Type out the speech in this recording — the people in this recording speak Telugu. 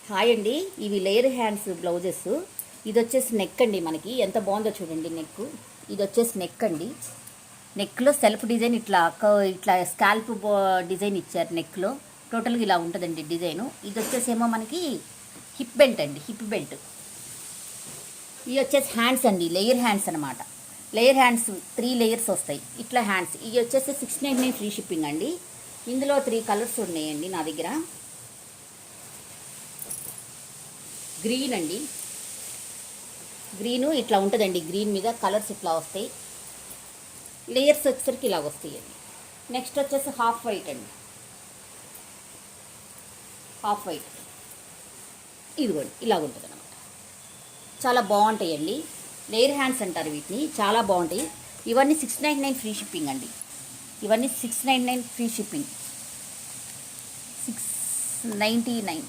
హాయ్ అండి. ఇవి లేయర్ హ్యాండ్స్ బ్లౌజెస్. ఇది వచ్చేసి నెక్ అండి. మనకి ఎంత బాగుందో చూడండి నెక్. ఇది వచ్చేసి నెక్ అండి. నెక్లో సెల్ఫ్ డిజైన్ ఇట్లా స్కాల్ప్ డిజైన్ ఇచ్చారు నెక్లో. టోటల్గా ఇలా ఉంటుందండి డిజైను. ఇది వచ్చేసేమో మనకి హిప్ బెల్ట్ అండి, హిప్ బెల్ట్. ఇవి వచ్చేసి హ్యాండ్స్ అండి, లేయర్ హ్యాండ్స్ అనమాట. లేయర్ హ్యాండ్స్ 3 లేయర్స్ వస్తాయి ఇట్లా హ్యాండ్స్. ఇవి వచ్చేసి 699 ఫ్రీ షిప్పింగ్ అండి. ఇందులో 3 కలర్స్ ఉన్నాయండి నా దగ్గర. గ్రీన్ అండి, గ్రీను ఇట్లా ఉంటుందండి. గ్రీన్ మీద కలర్స్ ఇట్లా వస్తాయి. లేయర్స్ వచ్చేసరికి ఇలాగ వస్తాయండి. నెక్స్ట్ వచ్చేసి హాఫ్ వైట్ అండి, హాఫ్ వైట్. ఇదిగోండి ఇలాగ ఉంటుంది అనమాట. చాలా బాగుంటాయండి. లేయర్ హ్యాండ్స్ అంటారు వీటిని, చాలా బాగుంటాయి. ఇవన్నీ 699 ఫ్రీ షిప్పింగ్ అండి. ఇవన్నీ 699 ఫ్రీ షిప్పింగ్, 699.